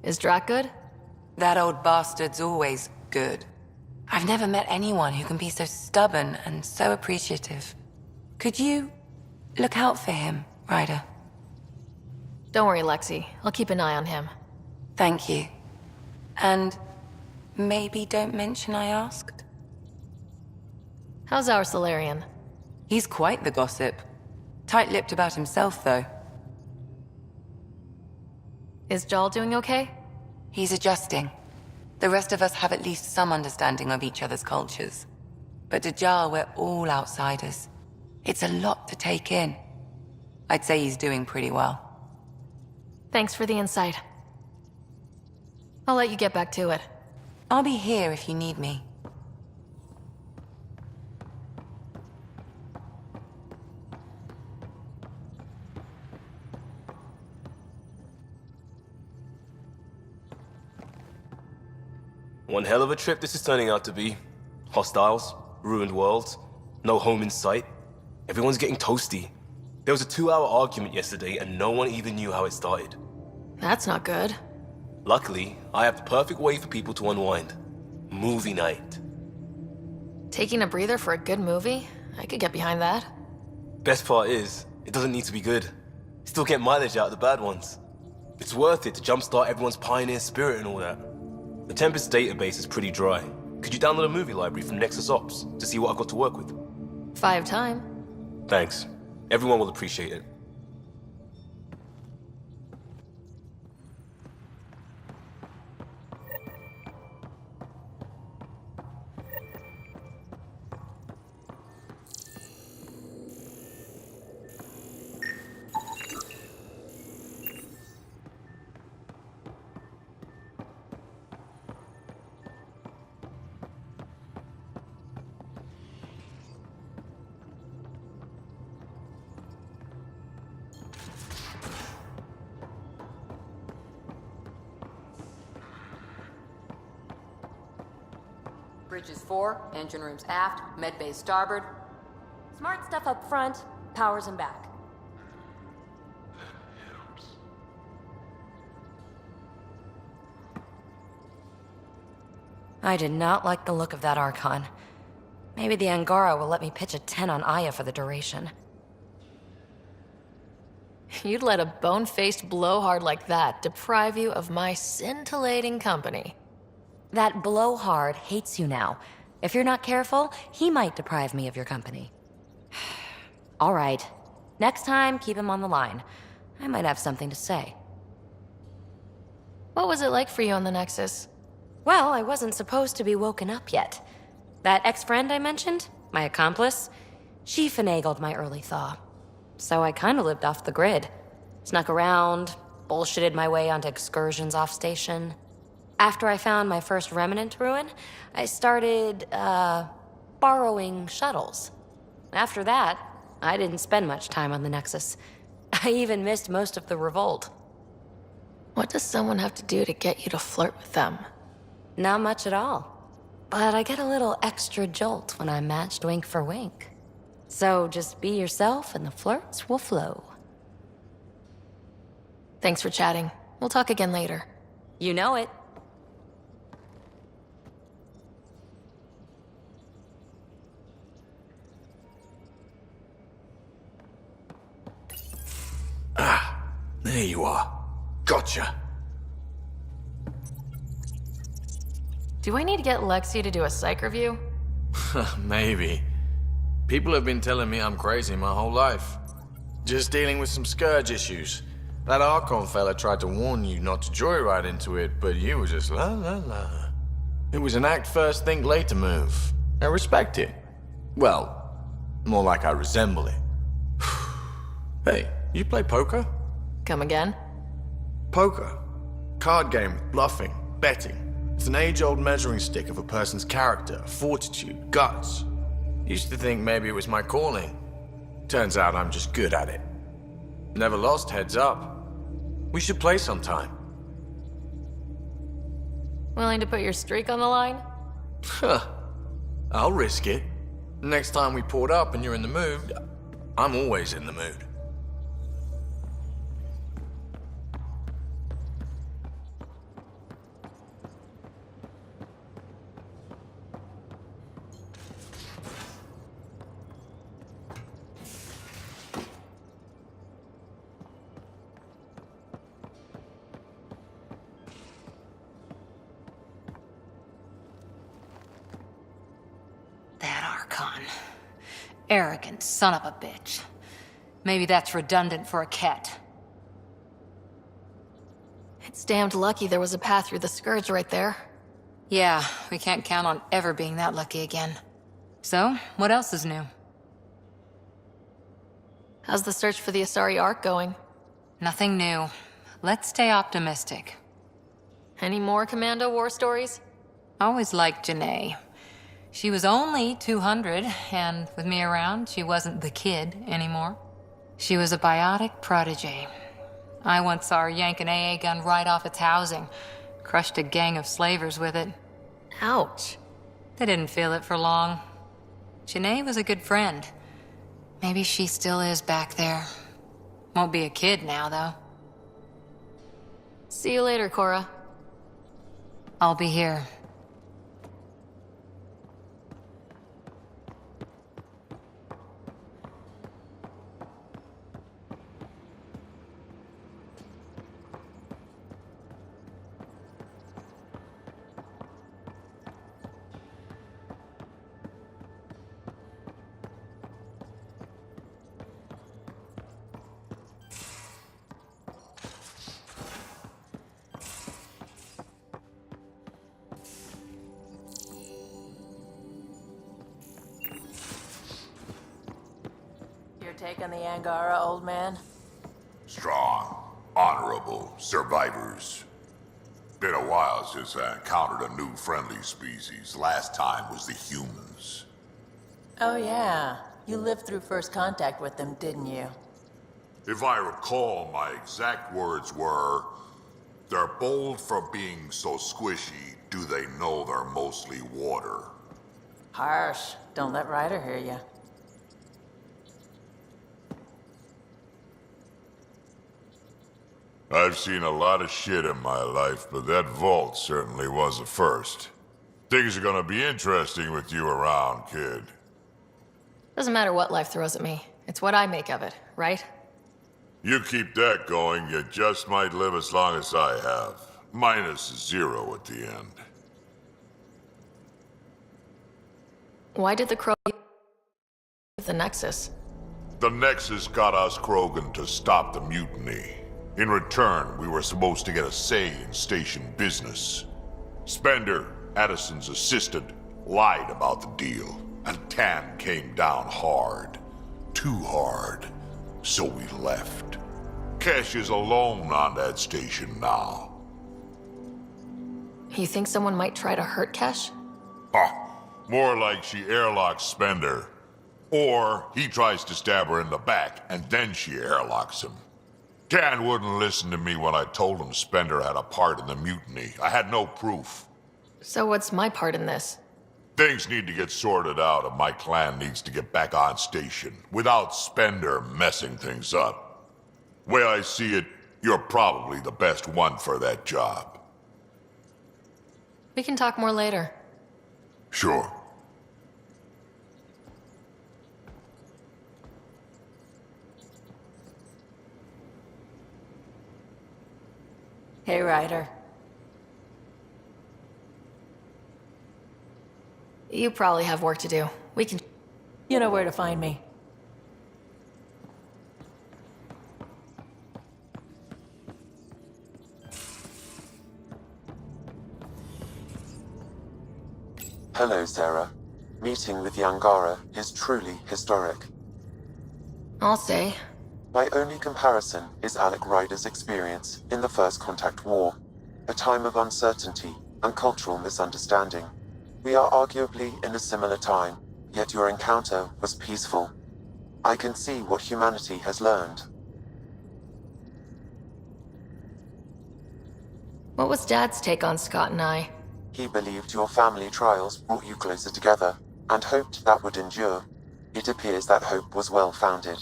Is Drac good? That old bastard's always good. I've never met anyone who can be so stubborn and so appreciative. Could you look out for him, Ryder? Don't worry, Lexi. I'll keep an eye on him. Thank you. And maybe don't mention I asked? How's our Solarian? He's quite the gossip. Tight-lipped about himself, though. Is Jal doing okay? He's adjusting. The rest of us have at least some understanding of each other's cultures. But to Jal, we're all outsiders. It's a lot to take in. I'd say he's doing pretty well. Thanks for the insight. I'll let you get back to it. I'll be here if you need me. One hell of a trip this is turning out to be. Hostiles, ruined worlds, no home in sight. Everyone's getting toasty. There was a 2-hour argument yesterday and no one even knew how it started. That's not good. Luckily, I have the perfect way for people to unwind. Movie night. Taking a breather for a good movie? I could get behind that. Best part is, it doesn't need to be good. Still get mileage out of the bad ones. It's worth it to jumpstart everyone's pioneer spirit and all that. The Tempest database is pretty dry. Could you download a movie library from Nexus Ops to see what I've got to work with? 5 time. Thanks. Everyone will appreciate it. Bridges 4, engine rooms aft, med bay starboard. Smart stuff up front, powers them back. I did not like the look of that Archon. Maybe the Angara will let me pitch a 10 on Aya for the duration. You'd let a bone-faced blowhard like that deprive you of my scintillating company. That blowhard hates you now. If you're not careful, he might deprive me of your company. All right. Next time, keep him on the line. I might have something to say. What was it like for you on the Nexus? Well, I wasn't supposed to be woken up yet. That ex-friend I mentioned, my accomplice, she finagled my early thaw. So I kinda lived off the grid. Snuck around, bullshitted my way onto excursions off station. After I found my first remnant ruin, I started, borrowing shuttles. After that, I didn't spend much time on the Nexus. I even missed most of the revolt. What does someone have to do to get you to flirt with them? Not much at all. But I get a little extra jolt when I'm matched wink for wink. So just be yourself and the flirts will flow. Thanks for chatting. We'll talk again later. You know it. There you are. Gotcha. Do I need to get Lexi to do a psych review? Maybe. People have been telling me I'm crazy my whole life. Just dealing with some scourge issues. That Archon fella tried to warn you not to joyride into it, but you were just la la la. It was an act first, think later move. I respect it. Well, more like I resemble it. Hey, you play poker? Come again? Poker. Card game with bluffing, betting. It's an age-old measuring stick of a person's character, fortitude, guts. Used to think maybe it was my calling. Turns out I'm just good at it. Never lost heads up. We should play sometime. Willing to put your streak on the line? Huh. I'll risk it. Next time we port up and you're in the mood, I'm always in the mood. Arrogant son of a bitch. Maybe that's redundant for a cat. It's damned lucky there was a path through the Scourge right there. Yeah, we can't count on ever being that lucky again. So, what else is new? How's the search for the Asari Ark going? Nothing new. Let's stay optimistic. Any more Commando war stories? Always liked Janae. She was only 200, and with me around, she wasn't the kid anymore. She was a biotic prodigy. I once saw her yank an AA gun right off its housing. Crushed a gang of slavers with it. Ouch. They didn't feel it for long. Janae was a good friend. Maybe she still is back there. Won't be a kid now, though. See you later, Cora. I'll be here. Your take on the Angara, old man? Strong, honorable survivors. Been a while since I encountered a new friendly species. Last time was the humans. Oh yeah, you lived through first contact with them, didn't you? If I recall, my exact words were, "They're bold for being so squishy, do they know they're mostly water?" Harsh. Don't let Ryder hear you. I've seen a lot of shit in my life, but that vault certainly was a first. Things are gonna be interesting with you around, kid. Doesn't matter what life throws at me. It's what I make of it, right? You keep that going, you just might live as long as I have. Minus 0 at the end. Why did the Crow leave the Nexus? The Nexus got us Krogan to stop the mutiny. In return, we were supposed to get a say in station business. Spender, Addison's assistant, lied about the deal, and Tan came down hard. Too hard. So we left. Kesh is alone on that station now. You think someone might try to hurt Kesh? More like she airlocks Spender. Or he tries to stab her in the back, and then she airlocks him. Tan wouldn't listen to me when I told him Spender had a part in the mutiny. I had no proof. So what's my part in this? Things need to get sorted out, and my clan needs to get back on station, without Spender messing things up. Way I see it, you're probably the best one for that job. We can talk more later. Sure. Hey, Ryder. You probably have work to do. We can... You know where to find me. Hello, Sarah. Meeting with the Angara is truly historic. I'll say. My only comparison is Alec Ryder's experience in the First Contact War, a time of uncertainty and cultural misunderstanding. We are arguably in a similar time, yet your encounter was peaceful. I can see what humanity has learned. What was Dad's take on Scott and I? He believed your family trials brought you closer together, and hoped that would endure. It appears that hope was well founded.